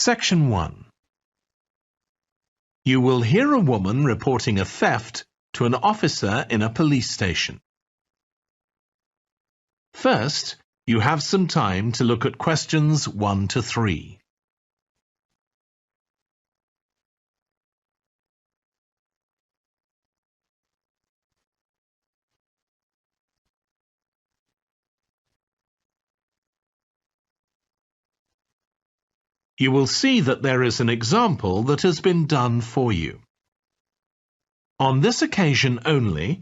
Section 1. You will hear a woman reporting a theft to an officer in a police station. First, you have some time to look at questions 1 to 3. You will see that there is an example that has been done for you. On this occasion only,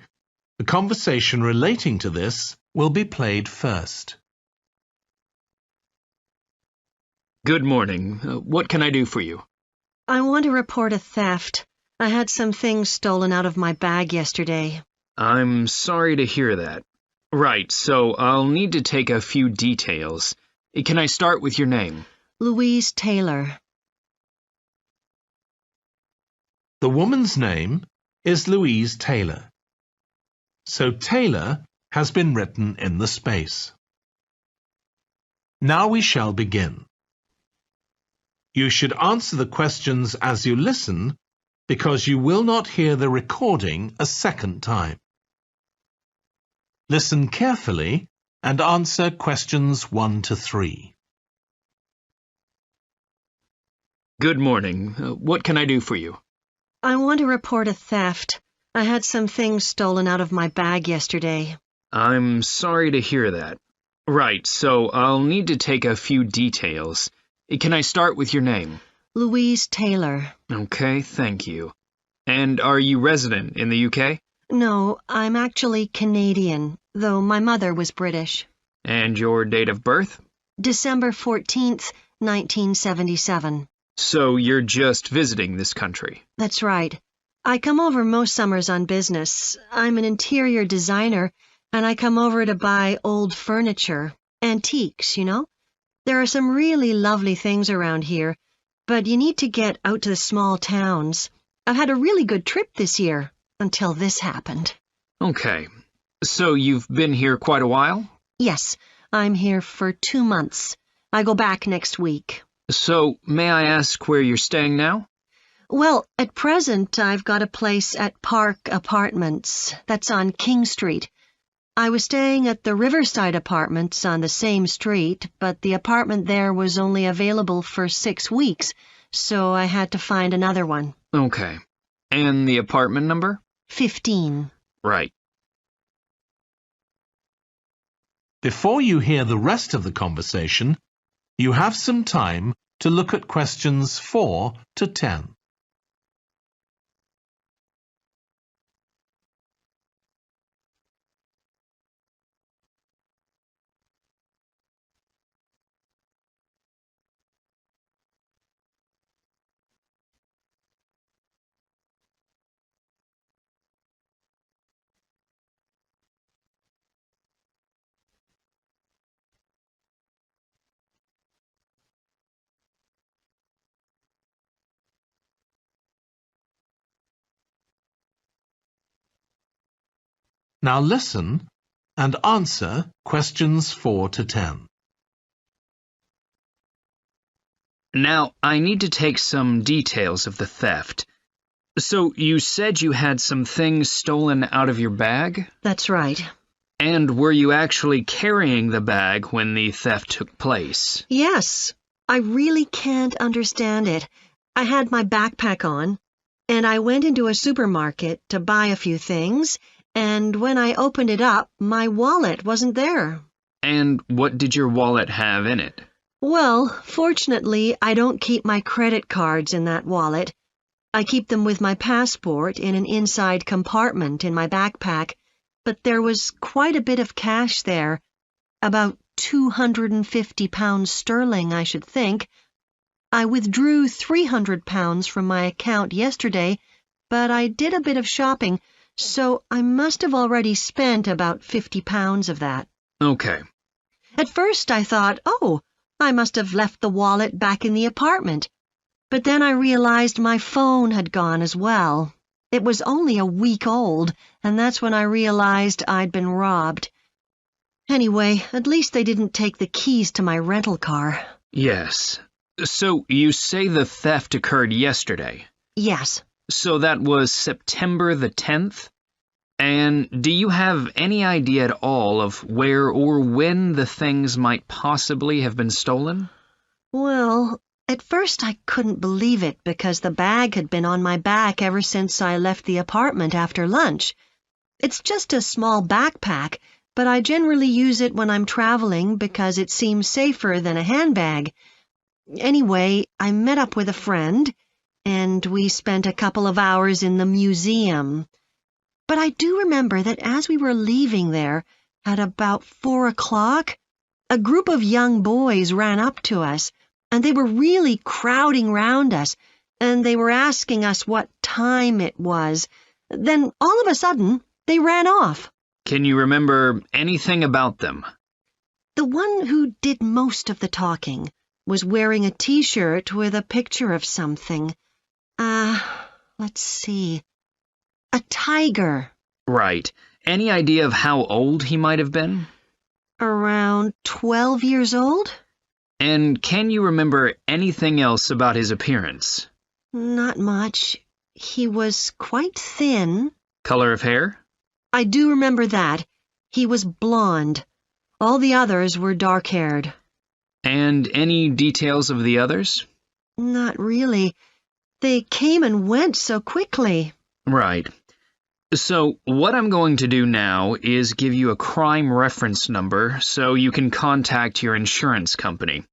the conversation relating to this will be played first. Good morning. What can I do for you? I want to report a theft. I had some things stolen out of my bag yesterday. I'm sorry to hear that. Right, so I'll need to take a few details. Can I start with your name? Louise Taylor. The woman's name is Louise Taylor. So Taylor has been written in the space. Now we shall begin. You should answer the questions as you listen because you will not hear the recording a second time. Listen carefully and answer questions 1 to 3. Good morning. What can I do for you? I want to report a theft. I had some things stolen out of my bag yesterday. I'm sorry to hear that. Right, so I'll need to take a few details. Can I start with your name? Louise Taylor. Okay, thank you. And are you resident in the UK? No, I'm actually Canadian, though my mother was British. And your date of birth? December 14th, 1977. So you're just visiting this country? That's right. I come over most summers on business. I'm an interior designer, and I come over to buy old furniture, antiques, you know? There are some really lovely things around here, but you need to get out to the small towns. I've had a really good trip this year, until this happened. Okay. So you've been here quite a while? Yes, I'm here for 2 months. I go back next week. So, may I ask where you're staying now? Well, at present, I've got a place at Park Apartments. That's on King Street. I was staying at the Riverside Apartments on the same street, but the apartment there was only available for 6 weeks, so I had to find another one. Okay. And the apartment number? 15. Right. Before you hear the rest of the conversation, you have some time to look at questions 4 to 10. Now listen and answer questions 4 to 10. Now, I need to take some details of the theft. So, you said you had some things stolen out of your bag? That's right. And were you actually carrying the bag when the theft took place? Yes, I really can't understand it. I had my backpack on, and I went into a supermarket to buy a few things, and when I opened it up, my wallet wasn't there. And what did your wallet have in it? Well, fortunately, I don't keep my credit cards in that wallet. I keep them with my passport in an inside compartment in my backpack, but there was quite a bit of cash there, about £250 sterling, I should think. I withdrew £300 from my account yesterday, but I did a bit of shopping, so I must have already spent about £50 of that. Okay. At first I thought, oh, I must have left the wallet back in the apartment. But then I realized my phone had gone as well. It was only a week old, and that's when I realized I'd been robbed. Anyway, at least they didn't take the keys to my rental car. Yes. So you say the theft occurred yesterday. Yes. So that was September the 10th? And do you have any idea at all of where or when the things might possibly have been stolen? Well, at first I couldn't believe it because the bag had been on my back ever since I left the apartment after lunch. It's just a small backpack, but I generally use it when I'm traveling because it seems safer than a handbag. Anyway, I met up with a friend, and we spent a couple of hours in the museum. But I do remember that as we were leaving there, at about 4 o'clock, a group of young boys ran up to us, and they were really crowding round us, and they were asking us what time it was. Then, all of a sudden, they ran off. Can you remember anything about them? The one who did most of the talking was wearing a T-shirt with a picture of something. Let's see. A tiger. Right. Any idea of how old he might have been? Around 12 years old? And can you remember anything else about his appearance? Not much. He was quite thin. Color of hair? I do remember that. He was blonde. All the others were dark-haired. And any details of the others? Not really. They came and went so quickly. Right. So what I'm going to do now is give you a crime reference number so you can contact your insurance company.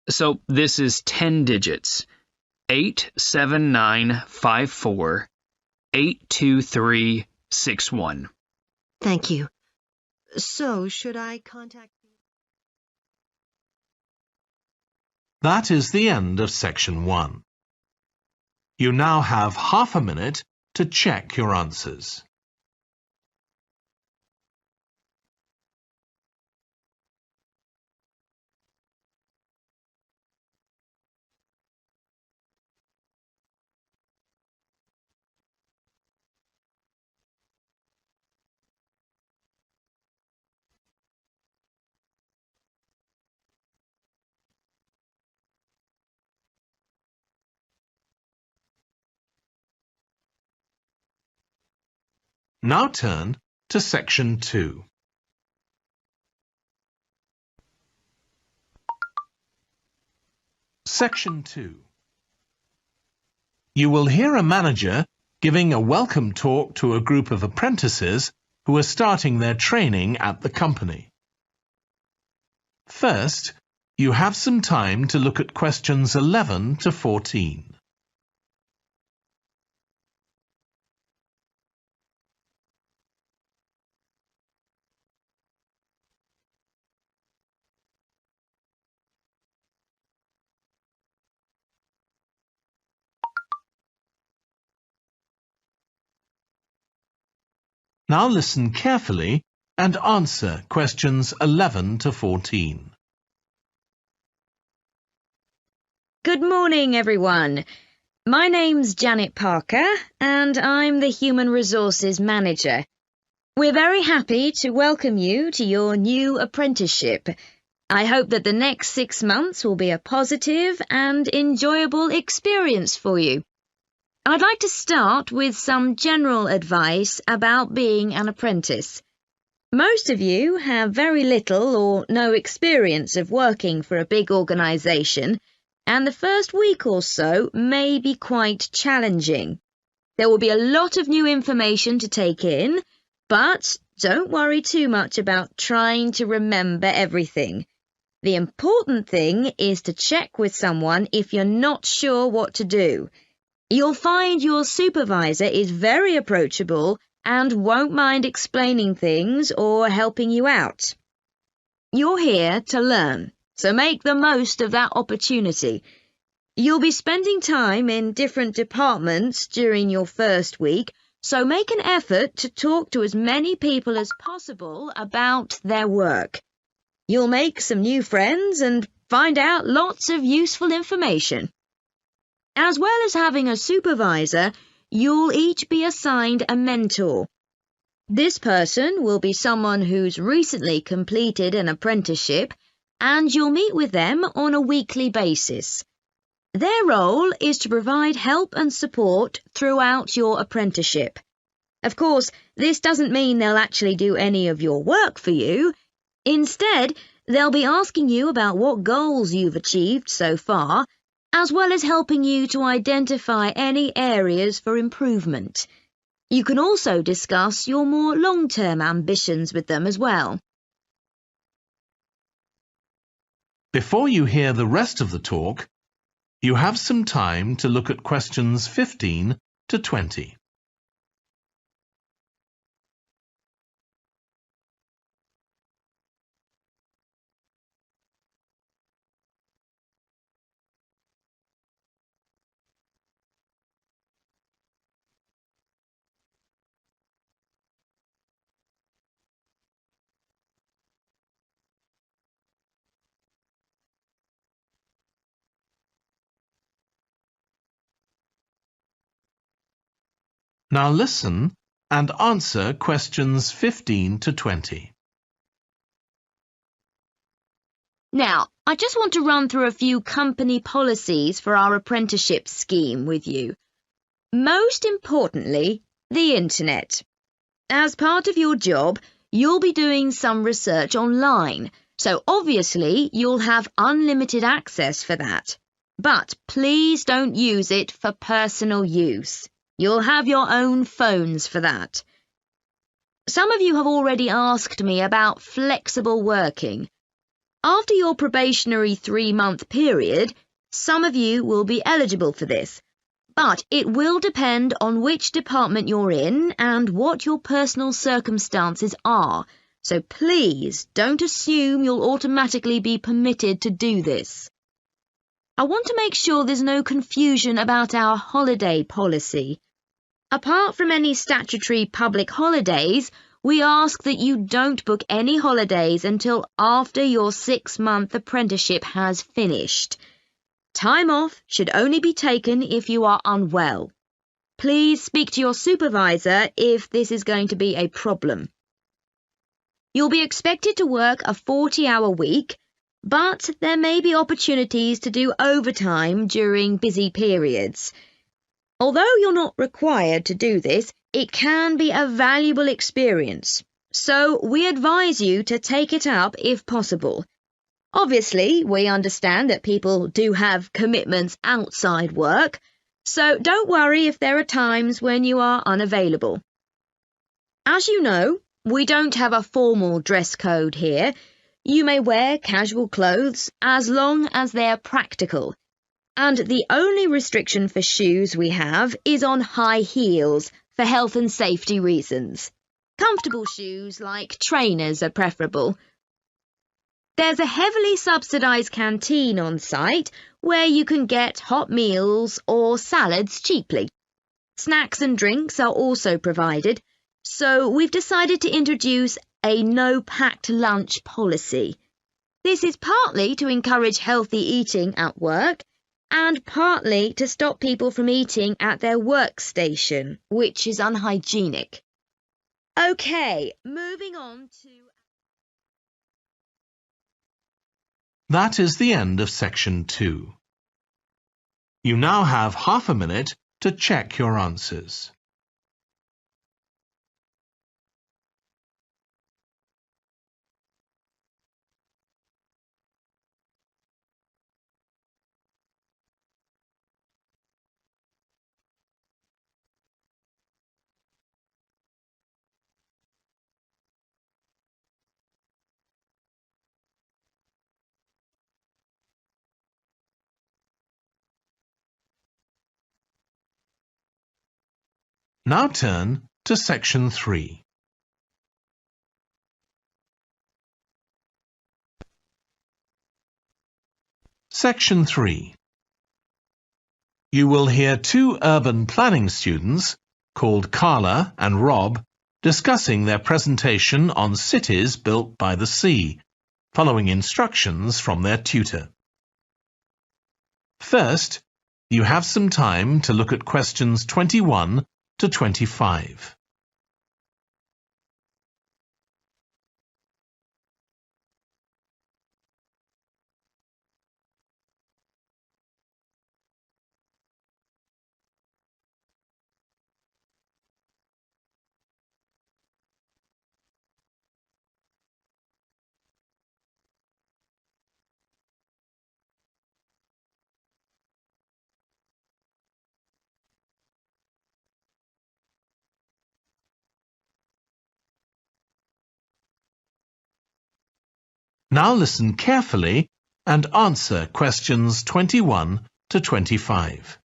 So this is 10 digits. 87954 82361. Thank you. So, should I contact you? That is the end of section 1. You now have half a minute to check your answers. Now turn to section 2. Section 2. You will hear a manager giving a welcome talk to a group of apprentices who are starting their training at the company. First, you have some time to look at questions 11 to 14. Now listen carefully and answer questions 11 to 14. Good morning, everyone. My name's Janet Parker, and I'm the Human Resources Manager. We're very happy to welcome you to your new apprenticeship. I hope that the next 6 months will be a positive and enjoyable experience for you. I'd like to start with some general advice about being an apprentice. Most of you have very little or no experience of working for a big organisation, and the first week or so may be quite challenging. There will be a lot of new information to take in, but don't worry too much about trying to remember everything. The important thing is to check with someone if you're not sure what to do. You'll find your supervisor is very approachable and won't mind explaining things or helping you out. You're here to learn, so make the most of that opportunity. You'll be spending time in different departments during your first week, so make an effort to talk to as many people as possible about their work. You'll make some new friends and find out lots of useful information. As well as having a supervisor, you'll each be assigned a mentor. This person will be someone who's recently completed an apprenticeship, and you'll meet with them on a weekly basis. Their role is to provide help and support throughout your apprenticeship. Of course, this doesn't mean they'll actually do any of your work for you. Instead, they'll be asking you about what goals you've achieved so far, as well as helping you to identify any areas for improvement. You can also discuss your more long-term ambitions with them as well. Before you hear the rest of the talk, you have some time to look at questions 15 to 20. Now listen and answer questions 15 to 20. Now, I just want to run through a few company policies for our apprenticeship scheme with you. Most importantly, the internet. As part of your job, you'll be doing some research online, so obviously you'll have unlimited access for that. But please don't use it for personal use. You'll have your own phones for that. Some of you have already asked me about flexible working. After your probationary 3-month period, some of you will be eligible for this, but it will depend on which department you're in and what your personal circumstances are, so please don't assume you'll automatically be permitted to do this. I want to make sure there's no confusion about our holiday policy. Apart from any statutory public holidays, we ask that you don't book any holidays until after your 6-month apprenticeship has finished. Time off should only be taken if you are unwell. Please speak to your supervisor if this is going to be a problem. You'll be expected to work a 40-hour week, but there may be opportunities to do overtime during busy periods. Although you're not required to do this, it can be a valuable experience, so we advise you to take it up if possible. Obviously, we understand that people do have commitments outside work, so don't worry if there are times when you are unavailable. As you know, we don't have a formal dress code here. You may wear casual clothes as long as they're practical. And the only restriction for shoes we have is on high heels for health and safety reasons. Comfortable shoes like trainers are preferable. There's a heavily subsidised canteen on site where you can get hot meals or salads cheaply. Snacks and drinks are also provided, so we've decided to introduce a no-packed lunch policy. This is partly to encourage healthy eating at work and partly to stop people from eating at their workstation, which is unhygienic. Okay, moving on to... That is the end of section 2. You now have half a minute to check your answers. Now turn to section 3. Section 3. You will hear two urban planning students, called Carla and Rob, discussing their presentation on cities built by the sea, following instructions from their tutor. First, you have some time to look at questions 21 to 25. Now listen carefully and answer questions 21 to 25.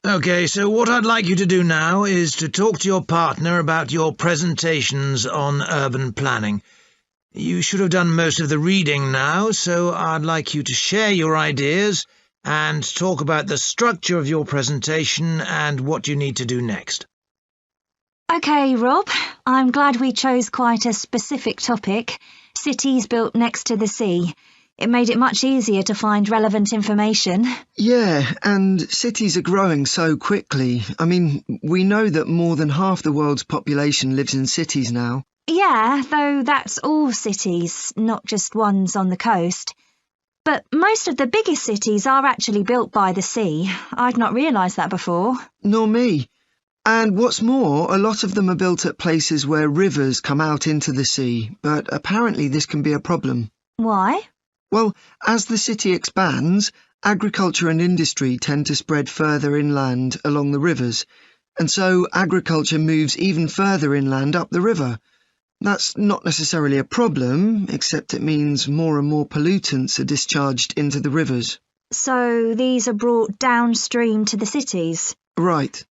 OK, so what I'd like you to do now is to talk to your partner about your presentations on urban planning. You should have done most of the reading now, so I'd like you to share your ideas and talk about the structure of your presentation and what you need to do next. OK, Rob, I'm glad we chose quite a specific topic. Cities built next to the sea. It made it much easier to find relevant information. Yeah, and cities are growing so quickly. I mean, we know that more than half the world's population lives in cities now. Yeah, though that's all cities, not just ones on the coast. But most of the biggest cities are actually built by the sea. I'd not realised that before. Nor me. And what's more, a lot of them are built at places where rivers come out into the sea, but apparently this can be a problem. Why? Well, as the city expands, agriculture and industry tend to spread further inland along the rivers, and so agriculture moves even further inland up the river. That's not necessarily a problem, except it means more and more pollutants are discharged into the rivers. So these are brought downstream to the cities? Right.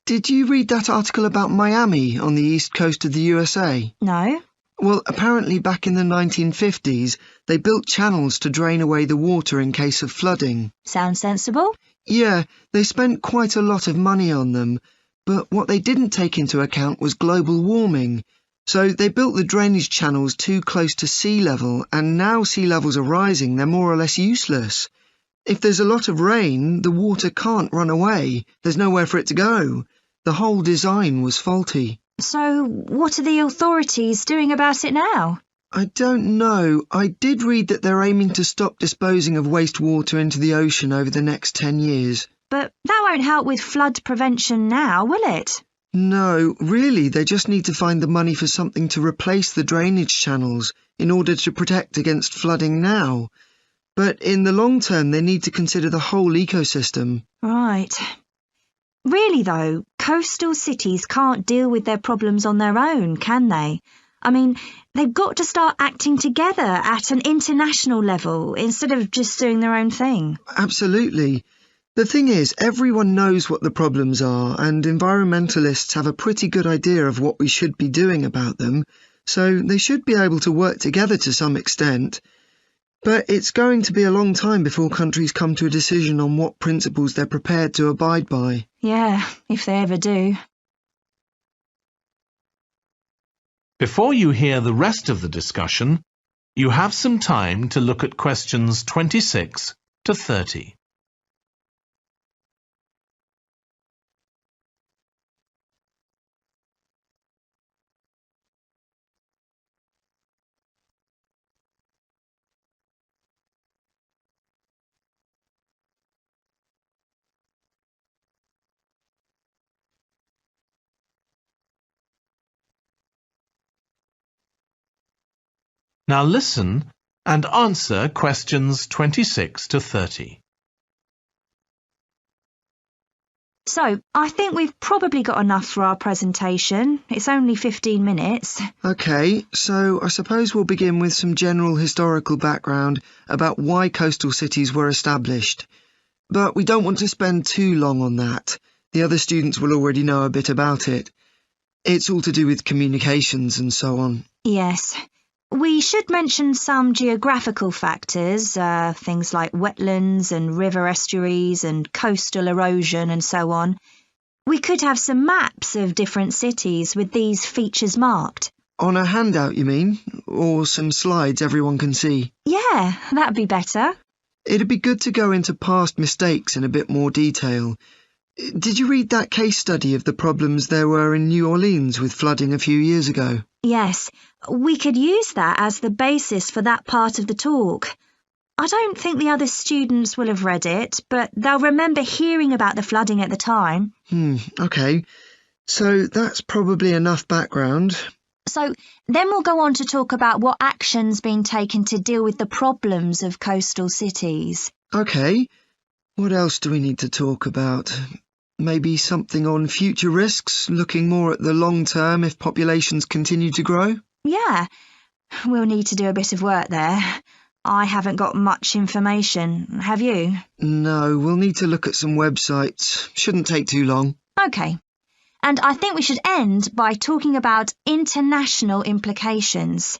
Did you read that article about Miami on the east coast of the USA? No. Well, apparently back in the 1950s, they built channels to drain away the water in case of flooding. Sounds sensible. Yeah, they spent quite a lot of money on them, but what they didn't take into account was global warming. So they built the drainage channels too close to sea level, and now sea levels are rising, they're more or less useless. If there's a lot of rain, the water can't run away. There's nowhere for it to go. The whole design was faulty. So what are the authorities doing about it now? I don't know. I did read that they're aiming to stop disposing of wastewater into the ocean over the next 10 years. But that won't help with flood prevention now, will it? No, really, they just need to find the money for something to replace the drainage channels in order to protect against flooding now. But in the long term, they need to consider the whole ecosystem. Right. Really, though, coastal cities can't deal with their problems on their own, can they? I mean, they've got to start acting together at an international level instead of just doing their own thing. Absolutely. The thing is, everyone knows what the problems are, and environmentalists have a pretty good idea of what we should be doing about them, so they should be able to work together to some extent. But it's going to be a long time before countries come to a decision on what principles they're prepared to abide by. Yeah, if they ever do. Before you hear the rest of the discussion, you have some time to look at questions 26 to 30. Now listen and answer questions 26 to 30. So, I think we've probably got enough for our presentation. It's only 15 minutes. OK, so I suppose we'll begin with some general historical background about why coastal cities were established. But we don't want to spend too long on that. The other students will already know a bit about it. It's all to do with communications and so on. Yes. We should mention some geographical factors, things like wetlands and river estuaries and coastal erosion and so on. We could have some maps of different cities with these features marked. On a handout, you mean? Or some slides everyone can see? Yeah, that'd be better. It'd be good to go into past mistakes in a bit more detail. Did you read that case study of the problems there were in New Orleans with flooding a few years ago? Yes, we could use that as the basis for that part of the talk. I don't think the other students will have read it, but they'll remember hearing about the flooding at the time. OK. So that's probably enough background. So then we'll go on to talk about what action's been taken to deal with the problems of coastal cities. OK. What else do we need to talk about? Maybe something on future risks, looking more at the long term if populations continue to grow? Yeah, we'll need to do a bit of work there. I haven't got much information, have you? No, we'll need to look at some websites. Shouldn't take too long. OK. And I think we should end by talking about international implications.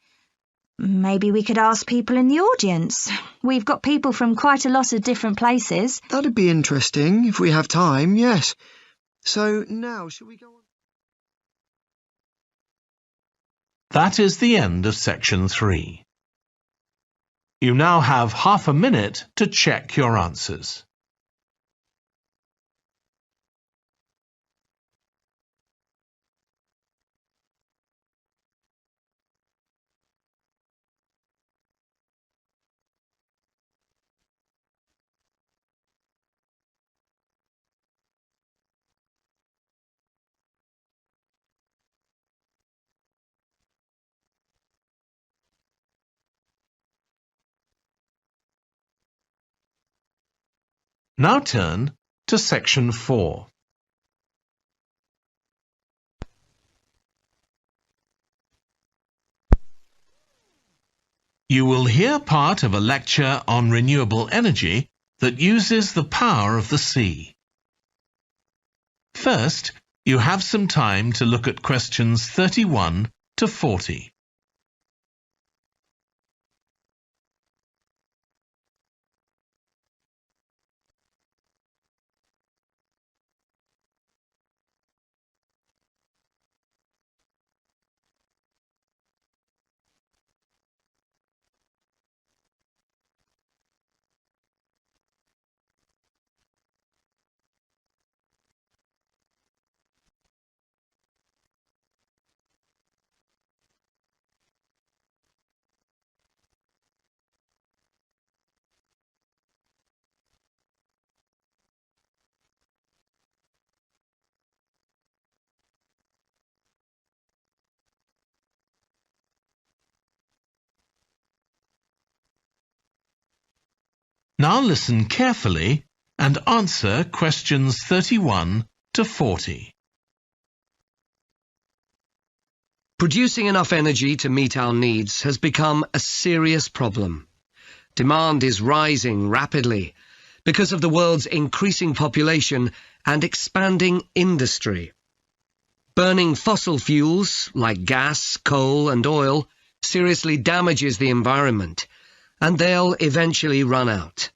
Maybe we could ask people in the audience. We've got people from quite a lot of different places. That'd be interesting, if we have time, yes. So now, shall we go on? That is the end of section 3. You now have half a minute to check your answers. Now turn to section 4. You will hear part of a lecture on renewable energy that uses the power of the sea. First, you have some time to look at questions 31 to 40. Now listen carefully and answer questions 31 to 40. Producing enough energy to meet our needs has become a serious problem. Demand is rising rapidly because of the world's increasing population and expanding industry. Burning fossil fuels like gas, coal and oil seriously damages the environment, and they'll eventually run out.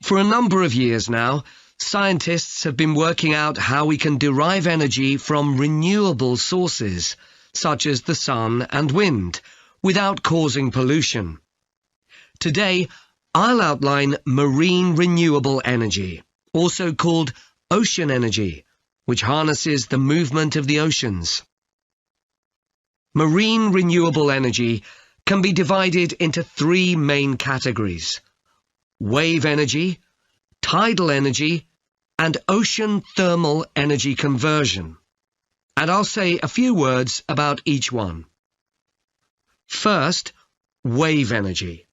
For a number of years now, scientists have been working out how we can derive energy from renewable sources, such as the sun and wind, without causing pollution. Today, I'll outline marine renewable energy, also called ocean energy, which harnesses the movement of the oceans. Marine renewable energy can be divided into 3 main categories: wave energy, tidal energy, and ocean thermal energy conversion. And I'll say a few words about each one. First, wave energy.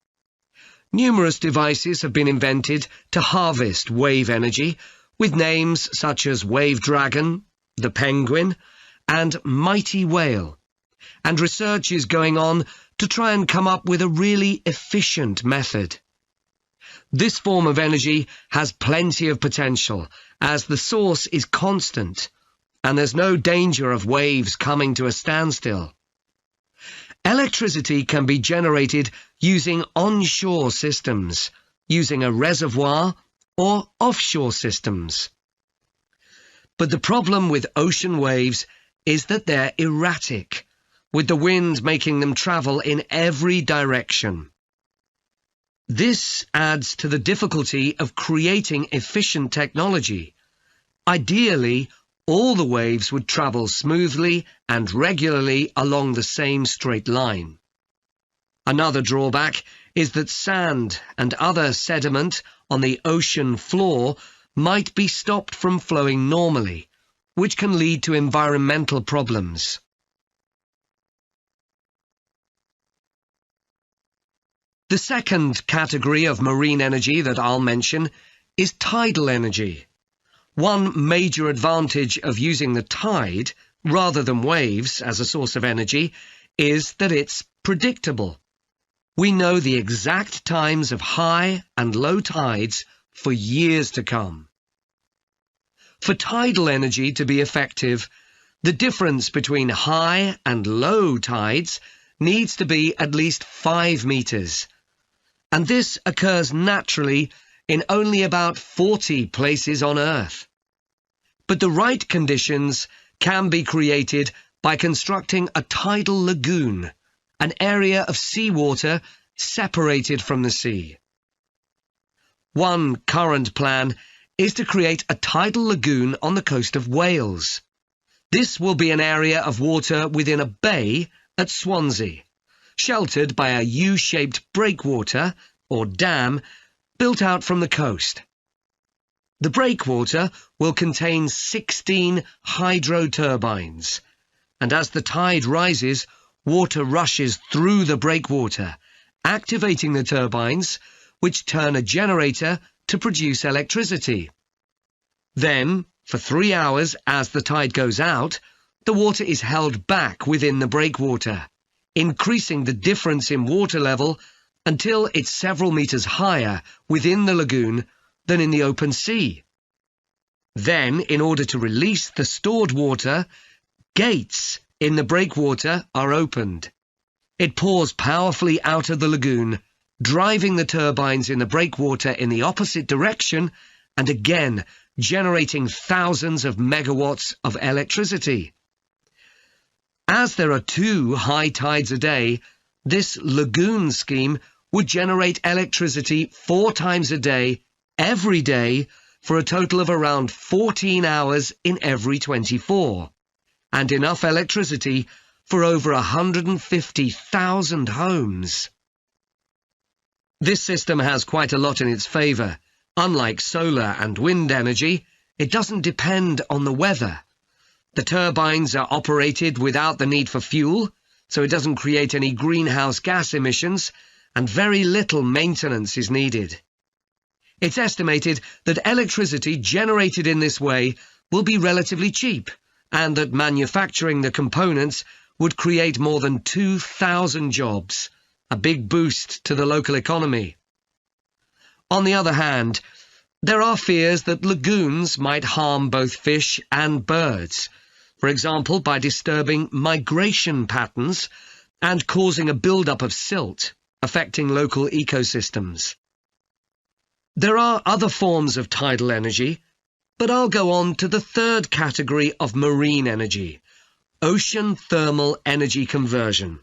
Numerous devices have been invented to harvest wave energy, with names such as Wave Dragon, the Penguin, and Mighty Whale. And research is going on to try and come up with a really efficient method. This form of energy has plenty of potential, as the source is constant, and there's no danger of waves coming to a standstill. Electricity can be generated using onshore systems, using a reservoir, or offshore systems. But the problem with ocean waves is that they're erratic, with the wind making them travel in every direction. This adds to the difficulty of creating efficient technology. Ideally, all the waves would travel smoothly and regularly along the same straight line. Another drawback is that sand and other sediment on the ocean floor might be stopped from flowing normally, which can lead to environmental problems. The second category of marine energy that I'll mention is tidal energy. One major advantage of using the tide, rather than waves, as a source of energy, is that it's predictable. We know the exact times of high and low tides for years to come. For tidal energy to be effective, the difference between high and low tides needs to be at least 5 meters. And this occurs naturally in only about 40 places on Earth. But the right conditions can be created by constructing a tidal lagoon, an area of seawater separated from the sea. One current plan is to create a tidal lagoon on the coast of Wales. This will be an area of water within a bay at Swansea, sheltered by a U-shaped breakwater, or dam, built out from the coast. The breakwater will contain 16 hydro turbines, and as the tide rises, water rushes through the breakwater, activating the turbines, which turn a generator to produce electricity. Then, for 3 hours as the tide goes out, the water is held back within the breakwater, increasing the difference in water level until it's several meters higher within the lagoon than in the open sea. Then, in order to release the stored water, gates in the breakwater are opened. It pours powerfully out of the lagoon, driving the turbines in the breakwater in the opposite direction and again generating thousands of megawatts of electricity. As there are 2 high tides a day, this lagoon scheme would generate electricity 4 times a day, every day, for a total of around 14 hours in every 24, and enough electricity for over 150,000 homes. This system has quite a lot in its favour. Unlike solar and wind energy, it doesn't depend on the weather. The turbines are operated without the need for fuel, so it doesn't create any greenhouse gas emissions, and very little maintenance is needed. It's estimated that electricity generated in this way will be relatively cheap, and that manufacturing the components would create more than 2,000 jobs, a big boost to the local economy. On the other hand, there are fears that lagoons might harm both fish and birds, for example by disturbing migration patterns and causing a build-up of silt, affecting local ecosystems. There are other forms of tidal energy, but I'll go on to the third category of marine energy, ocean thermal energy conversion.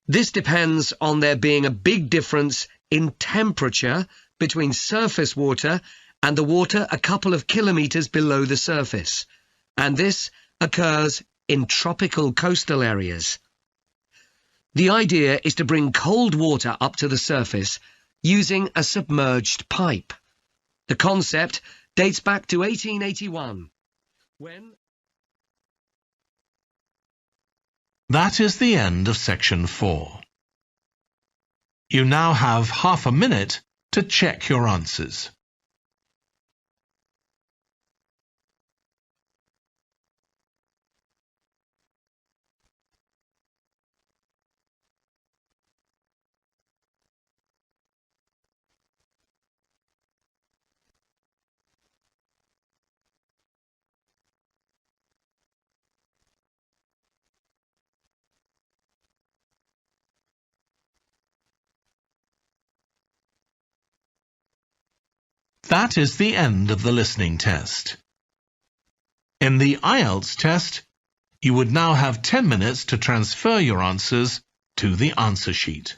This depends on there being a big difference in temperature between surface water and the water a couple of kilometres below the surface, and this occurs in tropical coastal areas. The idea is to bring cold water up to the surface using a submerged pipe. The concept dates back to 1881, when... That is the end of section 4. You now have half a minute to check your answers. That is the end of the listening test. In the IELTS test, you would now have 10 minutes to transfer your answers to the answer sheet.